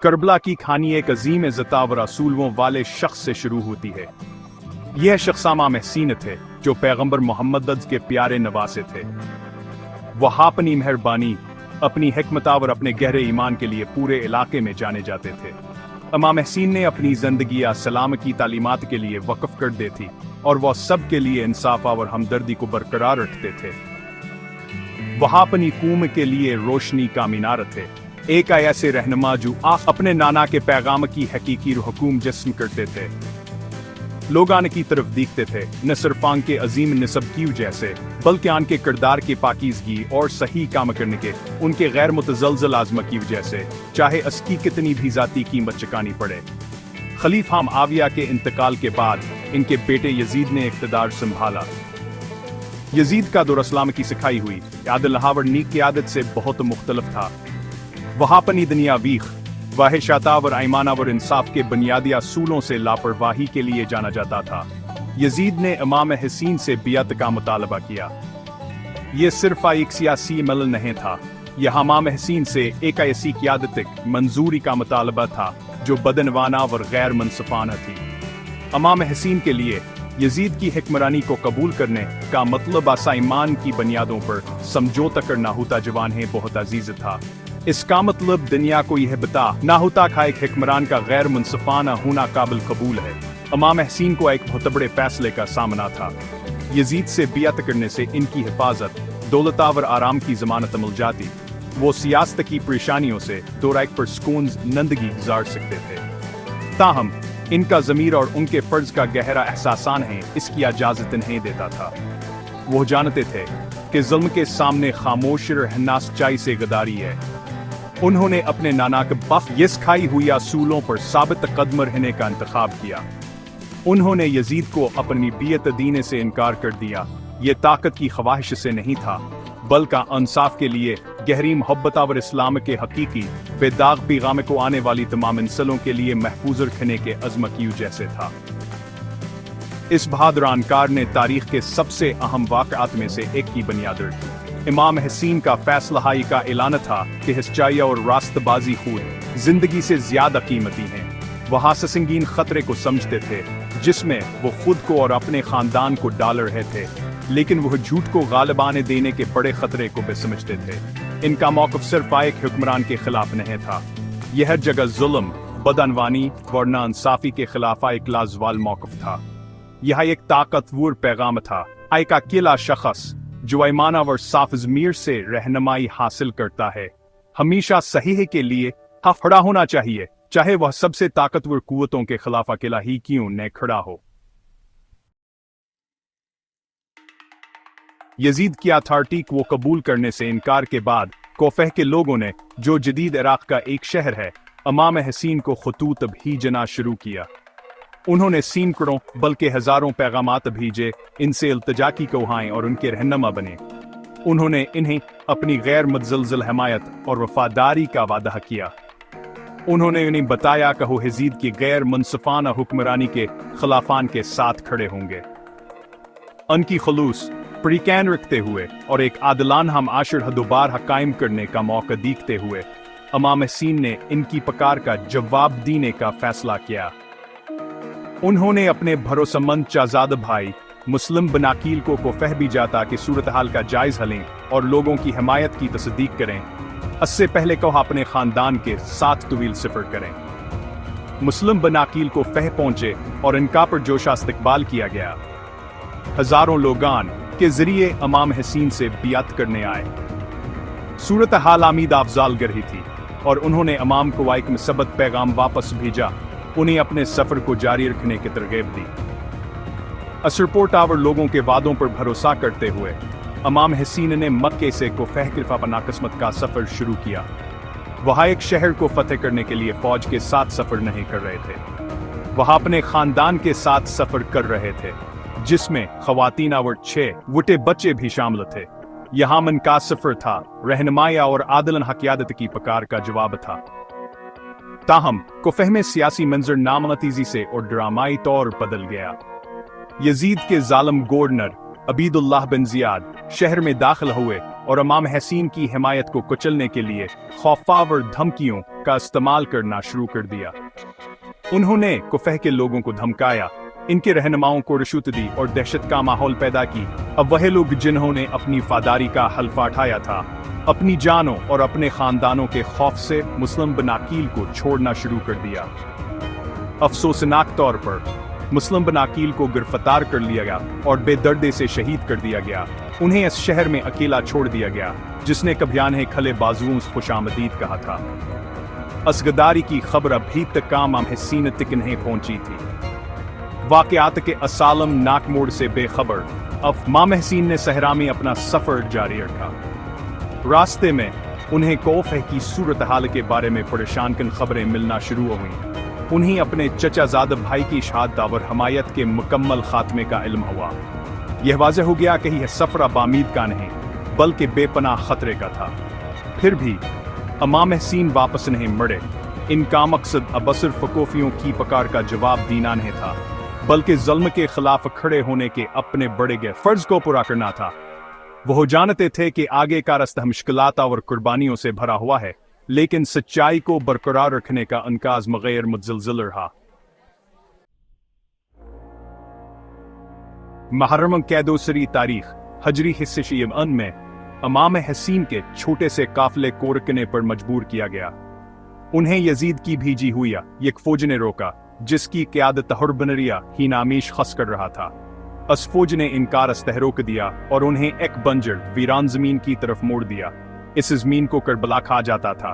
Karbala की कहानी एक अजीम इज़्ज़त व रसूलों वाले शख्स से शुरू होती है। यह शख्स इमाम हसीन थे जो पैगंबर मोहम्मद के प्यारे नवासे थे। वह अपनी मेहरबानी, अपनी हिकमत और अपने गहरे ईमान के लिए पूरे इलाके में जाने जाते थे। इमाम हसीन ने अपनी जिंदगी सलाम की तालीमात के लिए वक्फ कर दी थी और वह सब के लिए इंसाफ और हमदर्दी को बरकरार रखते थे। वह अपनी कौम के लिए रोशनी का मीनार थे, एक ऐसे रहनुमा जो अपने नाना के पैगाम की हकीकी हुकूम जिस्म करते थे। लोग आने की तरफ देखते थे, न सिर्फ आन के अजीम नसब की जैसे, बल्कि आन के किरदार की पाकीज़गी और सही काम करने के उनके गैर मुतज़लज़ल आज़मा की वजह से, चाहे उसकी कितनी भी ज़ाती कीमत चुकानी पड़े। खलीफा मुआविया के इंतकाल के बाद इनके बेटे यजीद ने इक़्तिदार संभाला। यजीद का दौर इस्लाम की सिखाई हुई आदिल और नीक की आदत से बहुत मुख्तलिफ था। वह अपनी दुनियावीख, वाहिशाता और ईमान और इंसाफ के बुनियादी असूलों से लापरवाही के लिए जाना जाता था। यजीद ने इमाम हसीन से बियत का मुतालबा किया। यह सिर्फ एक सियासी अमल नहीं था, यह इमाम हसीन से एक ऐसी क़यादत मंजूरी का मुतालबा था जो बदनवाना और गैर मुनसिफाना थी। इमाम हसीन के लिए यजीद की हिक्मरानी को कबूल करने का मतलब ईमान की बुनियादों पर समझौता करना होता जवान है बहुत अजीज था। इसका मतलब दुनिया को यह बता ना होता कि एक हिक्मरान का गैर मुनसिफाना होना काबिल कबूल है। इमाम हसीन को एक बहुत बड़े फैसले का सामना था। यजीद से बियत करने से इनकी हिफाजत, दौलत और आराम की जमानत मिल जाती। वो सियासत की परेशानियों से दोराक पर सुकून नंदगी गुजार सकते थे। ताहम इनका ज़मीर और उनके फर्ज का गहरा एहसासान है इसकी इजाज़त नहीं देता था। वो जानते थे कि जुल्म के सामने खामोश रहना सच्चाई से गदारी है। उन्होंने अपने नाना के बफ यस खाई हुई असूलों पर साबित कदम रहने का इंतखाब किया। उन्होंने यजीद को अपनी बियत दीने से इनकार कर दिया। ये ताकत की ख्वाहिश से नहीं था, बल्कि इंसाफ के लिए गहरी मोहब्बत और इस्लाम के हकीकी बेदाग पैगाम को आने वाली तमाम इंसलों के लिए महफूज रखने के अज़्म की जैसे था। इस बहादुर अनकार ने तारीख के सबसे अहम वाक़यात में से एक की बुनियाद रखी। इमाम हसीन का फैसला हाई का ऐलान था कि सच्चाई और रास्तबाजी खुद जिंदगी से ज्यादा कीमती हैं। वह संगीन खतरे को समझते थे जिसमें वो खुद को और अपने खानदान को डाल रहे थे, लेकिन वह झूठ को गालिब आने देने के बड़े खतरे को भी समझते थे। इनका मौक़िफ़ सिर्फ एक हुक्मरान के खिलाफ नहीं था, यह हर जगह जुल्म, बदअनवानी और नाइंसाफ़ी के खिलाफ एक लाजवाल मौक़िफ़ था। यह एक ताकतवर पैगाम था, एक अकेला शख्स जो ईमान और साफ ज़मीर से रहनुमाई हासिल करता है, हमेशा सही के लिए खड़ा होना चाहिए, चाहे वह सबसे ताकतवर कुव्वतों के खिलाफ अकेला ही क्यों न खड़ा हो। यजीद की अथॉरिटी को कबूल करने से इनकार के बाद कोफह के लोगों ने, जो जदीद इराक का एक शहर है, इमाम हसीन को खतूत भेजना शुरू किया। उन्होंने सैकड़ों बल्कि हजारों पैगामात भेजे, इनसे इल्तिजा की कहाएं और उनके रहनुमा बने। उन्होंने इन्हें अपनी गैर मुतज़लज़ल हमायत और वफादारी का वादा किया। उन्होंने उन्हें बताया कि वो यजीद की गैर मुनसिफाना हुक्मरानी के खिलाफान के साथ खड़े होंगे। उनकी खलूस परिकैन रखते हुए और एक आदिलाना माशरा दोबारा कायम करने का मौका देखते हुए इमाम हसीन ने इनकी पुकार का जवाब देने का फैसला किया। उन्होंने अपने भरोसेमंद शहजादा भाई मुस्लिम बिन अकील को कोफह भेजा ताकि सूरत हाल का जायज़ा लें और लोगों की हिमायत की तस्दीक करें। इससे पहले को अपने खानदान के साथ तवील सफ़र करें। मुस्लिम बिन अकील को फह पहुंचे और इनका पुरजोशा इस्तकबाल किया गया। हजारों लोगान के जरिए इमाम हसीन से बियात करने आए। सूरत हाल आमीद अफजाल गर रही थी और उन्होंने इमाम को एक मुसब्बत पैगाम वापस भेजा, उन्हें अपने सफर को जारी रखने की तरगीब दी। असरपोर्ट आवर लोगों के वादों पर भरोसा करते हुए इमाम हसीन ने मक्के से कोफह की तरफ अपना किस्मत का सफर शुरू किया। वह एक शहर को फतेह करने के लिए फौज के साथ सफर नहीं कर रहे थे, वह अपने खानदान के साथ सफर कर रहे थे, जिसमें खवातीन और 6 वुटे बच्चे भी शामिल थे। यहाँ मन का सफर था, रहनुमाई और आदिलन हकियादत की पुकार का जवाब था। ताहम कोफह में सियासी मंजर नामनतीजी से और ड्रामाई तौर बदल गया। यजीद के जालिम गवर्नर अबीदुल्लाह बिन जियाद शहर में दाखिल हुए और इमाम हसीन की हिमायत को कुचलने के लिए खौफावर धमकियों का इस्तेमाल करना शुरू कर दिया। उन्होंने कुफह के लोगों को धमकाया, इनके रहनुमाओं को रिश्वत दी और दहशत का माहौल पैदा की। अब वह लोग जिन्होंने अपनी वफादारी का हल्फा उठाया था, अपनी जानों और अपने खानदानों के खौफ से मुस्लिम बिन अकील को छोड़ना शुरू कर दिया। अफसोसनाक तौर पर मुस्लिम बिन अकील को गिरफ्तार कर लिया गया और बेदर्दे से शहीद कर दिया गया। उन्हें इस शहर में अकेला छोड़ दिया गया जिसने कभी खले बाजुओं से खुशामदीद कहा था। असगदारी की खबर अभी तक इमाम हसीन तक नहीं पहुंची थी। वाक़यात के असालम नाक मोड़ से बेखबर अब इमाम हसीन ने सहरा में अपना सफर जारी रखा। रास्ते में उन्हें खौफ की सूरत हाल के बारे में परेशान कन खबरें मिलना शुरू हुई। उन्हें अपने चचाजाद भाई की शहादत और हमायत के मुकम्मल खात्मे का इल्म हुआ। यह वाज़ेह हो गया कि यह सफर बामीद का नहीं बल्कि बेपनाह खतरे का था। फिर भी इमाम हसीन वापस नहीं मुड़े। इनका मकसद अब सिर्फ कोफियों की पुकार का जवाब देना नहीं था बल्कि जुल्म के खिलाफ खड़े होने के अपने बड़े गए फर्ज को पूरा करना था। वो जानते थे कि आगे का रास्ता मुश्किलात और कुर्बानियों से भरा हुआ है, लेकिन सच्चाई को बरकरार रखने का अंदाज मगैर मुतज़लज़ल रहा। मुहर्रम कैदोसरी तारीख हजरी हिस्से शियम में इमाम हसीन के छोटे से काफिले को रुकने पर मजबूर किया गया। उन्हें यजीद की भेजी हुई एक फौज ने रोका जिसकी क़यादत हुर्बनरिया ही नामीश खस कर रहा था। इस फौज ने इनकार रोक दिया और उन्हें एक बंजर वीरान जमीन की तरफ मोड़ दिया। इस जमीन को करबला कहा जाता था।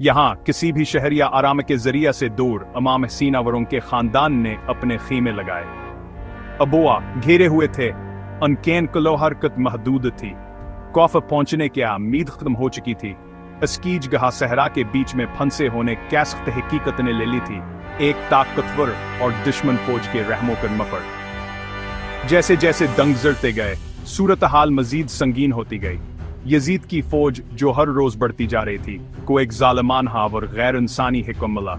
यहाँ किसी भी शहर या आराम के जरिया से दूर इमाम हसीन और उनके खानदान ने अपने खीमे लगाए। अबुआ घेरे हुए थे, अनकैन कलो हरकत महदूद थी। कौफ पहुंचने की उम्मीद खत्म हो चुकी थी। अस्कीज गहा सहरा के बीच में फंसे होने कैसख्त हकीकत ने ले ली थी एक ताकतवर और दुश्मन फौज के रहमो कदम पर। जैसे जैसे दंग जरते गए सूरत हाल मजीद संगीन होती गई। यजीद की फौज जो हर रोज बढ़ती जा रही थी को एक जालिमान और गैर इंसानी हुक्म मिला।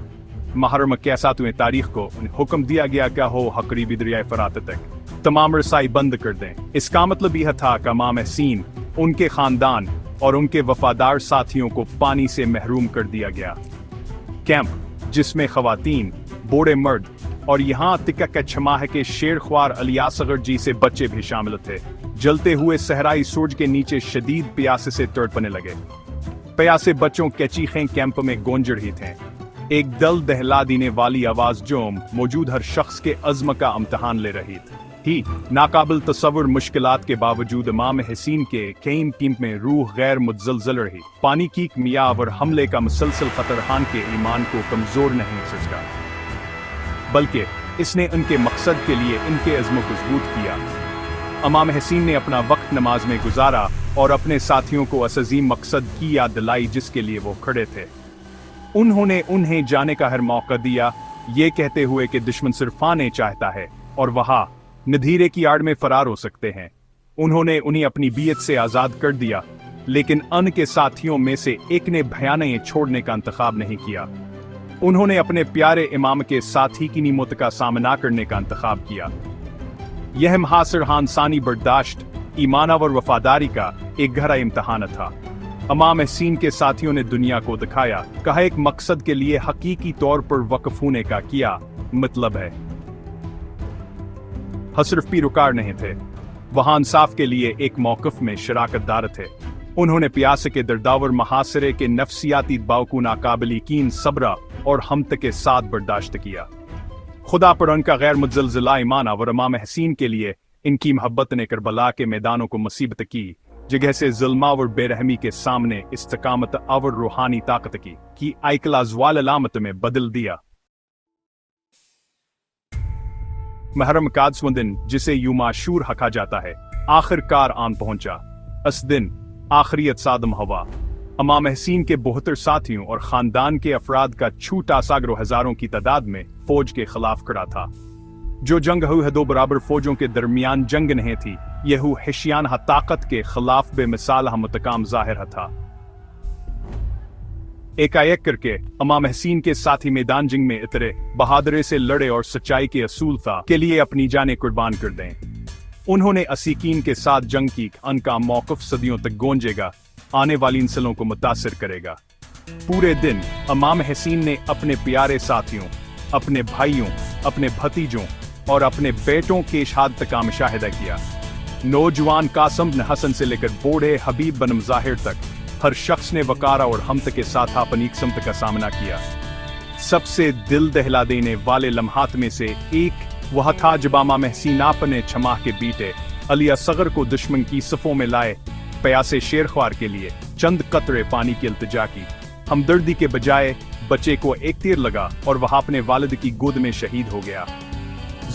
मुहर्रम 31 तारीख को हुक्म दिया गया क्या हो हकरीबी दरियाए फरात तक तमाम रसाई बंद कर दें। इसका मतलब यह था कि इमाम हसीन, उनके खानदान और उनके वफादार साथियों को पानी से महरूम कर दिया गया। कैंप जिसमें खवातीन, बूढ़े मर्द और यहाँ तक के छमाह के शेरख्वार अलियासगर जी से बच्चे भी शामिल थे, जलते हुए सहराई सूरज के नीचे शदीद प्यासे से तड़पने लगे। प्यासे बच्चों के चीखें कैंप में गूंज रही थे। एक दल दहला देने वाली आवाज जो मौजूद हर शख्स के अज़्म का इम्तहान ले रही थी। नाकाबिल तसव्वुर मुश्किलात के बावजूद इमाम हसीन के कैम टीम में रूह गैर मुतज़लज़ल रही। पानी की मियाव और हमले का मुसलसल खतरहान के ईमान को कमजोर नहीं सका, बल्कि इसने उनके मकसद के लिए इनके अज़्म को मज़बूत किया। इमाम हसीन ने अपना वक्त नमाज में गुजारा और अपने साथियों को इस अज़ीम मकसद की याद दिलाई जिसके लिए वो खड़े थे। उन्होंने उन्हें जाने का हर मौका दिया, ये कहते हुए कि दुश्मन सिर्फ आने चाहता है और वहां नधीरे की आड़ में फरार हो सकते हैं। उन्होंने उन्हें अपनी बीयत से आजाद कर दिया, लेकिन अन के साथियों में से एक ने भयानक छोड़ने का इंतखाब नहीं किया। उन्होंने अपने प्यारे इमाम के साथी की नीमत का सामना करने का इंतखाब किया। यह महासर हानसानी बर्दाश्त, ईमान और वफादारी का एक गहरा इम्तहान था। इमाम हसीन के साथियों ने दुनिया को दिखाया कहा एक मकसद के लिए हकीकी तौर पर वक्फ होने का क्या मतलब है। सिर्फ पीरोकार नहीं थे, वहां इंसाफ के लिए एक मौक़िफ़ में शराकतदार थे। उन्होंने प्यासे के दर्दावर महासरे के नफ्सियाती दबाव को नाकाबिल यकीन सब्र और हमत के साथ बर्दाश्त किया। खुदा पर उनका गैर मुतज़लज़िल ईमान और इमाम हसीन के लिए इनकी मोहब्बत ने करबला के मैदानों को मुसीबत की जगह से ज़ुल्म और बेरहमी के सामने इस्तकामत और रूहानी ताकत की आइकला ज़वाल अलामत में बदल दिया। मुहर्रम कादसवां दिन जिसे यूम आशूर हका जाता है आखिरकार आन पहुंचा। इस दिन आखिरियत सादम हवा इमाम हसीन के 72 साथियों और खानदान के अफराद का छूटा सागरो हजारों की तादाद में फौज के खिलाफ खड़ा था। जो जंग है दो बराबर फौजों के दरमियान जंग नहीं थी, यह हिशियान ताकत के खिलाफ बेमिसाल मुतकाम जाहिर था। एकाएक करके इमाम हसीन के साथी मैदान जंग में उतरे, बहादुरी से लड़े और सच्चाई के असूल के लिए अपनी जानें कुर्बान कर दें। उन्होंने असीकीन के साथ जंग की, उनका मौक़िफ़ सदियों तक गूंजेगा, आने वाली नस्लों को मुतासिर करेगा। पूरे दिन इमाम हसीन ने अपने प्यारे साथियों, अपने भाइयों, अपने भतीजों और अपने बेटों के शहादत का मुशाहिदा किया। नौजवान कासम बिन हसन से लेकर बूढ़े हबीब बन मुज़ाहिर तक हर शख्स ने वकारा और हमत के साथ अपनी समत का सामना किया। सबसे दिल दहला देने वाले लम्हात में से एक वह था जब इमाम हसीन अपने 6 माह के बेटे अली असगर को दुश्मन की सफ़ों में लाए प्यासे शेरख्वार के लिए चंद कतरे पानी की इल्तिजा की। हमदर्दी के बजाय बच्चे को एक तीर लगा और वह अपने वालिद की गोद में शहीद हो गया।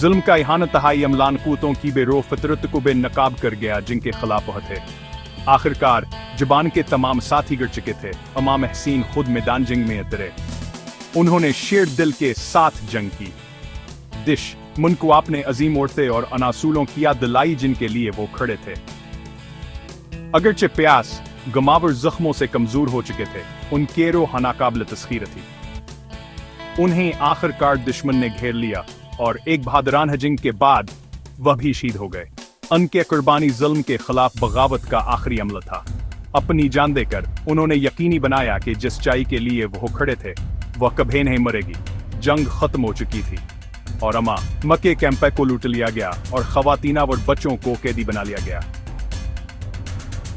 जुल्म का इहानतहाई अमलान कूतों की बेरो फितरत को बेनकाब कर गया जिनके खिलाफ वह थे। आखिरकार जुबान के तमाम साथी गिर चुके थे। इमाम हसीन खुद मैदान जंग में उतरे। उन्होंने शेर दिल के साथ जंग की। दिश मुन को आपने अजीम औरतें और अनासूलों की याद दिलाई जिनके लिए वो खड़े थे। अगरचे प्यास गमावर जख्मों से कमजोर हो चुके थे, उनके रोह नाकाबिल तस्खीर थी। उन्हें आखिरकार दुश्मन ने घेर लिया और एक बहादुराना जंग के बाद वह भी शहीद हो गए। उनके कुर्बानी जुल्म के खिलाफ बगावत का आखिरी अमल था। अपनी जान देकर उन्होंने यकीनी बनाया कि जिस चाई के लिए वो खड़े थे वह कभी नहीं मरेगी। जंग खत्म हो चुकी थी और मक्के कैंप को लूट लिया गया और खवातीना और बच्चों को कैदी बना लिया गया।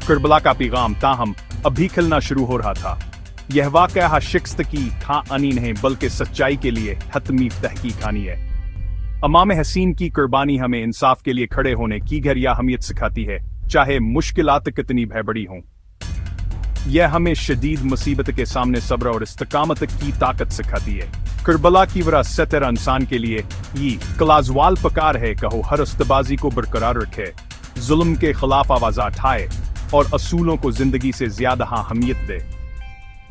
करबला का पैगाम ताहम अभी खिलना शुरू हो रहा था। यह वाक़या शिकस्त की कहानी नहीं बल्कि सच्चाई के लिए हतमी तहकीक कहानी है। इमाम हसीन की कुर्बानी हमें इंसाफ के लिए खड़े होने की गहरी अहमियत सिखाती है, चाहे मुश्किलात कितनी बड़ी हों। यह हमें शदीद मुसीबत के सामने सब्र और इस्तिकामत की ताकत सिखाती है। करबला की विरासत इंसान के लिए ये कलाजवाल पकार है, कहो हर उस्तबाजी को बरकरार रखे, जुल्म के खिलाफ आवाज़ उठाए और असूलों को जिंदगी से ज्यादा अहमियत दे।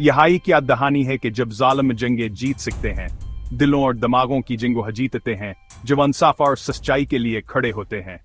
यही क्या दहानी है कि जब जालिम जंगे जीत सकते हैं, दिलों और दिमागों की जंगो जीतते हैं, जब इंसाफ और सच्चाई के लिए खड़े होते हैं।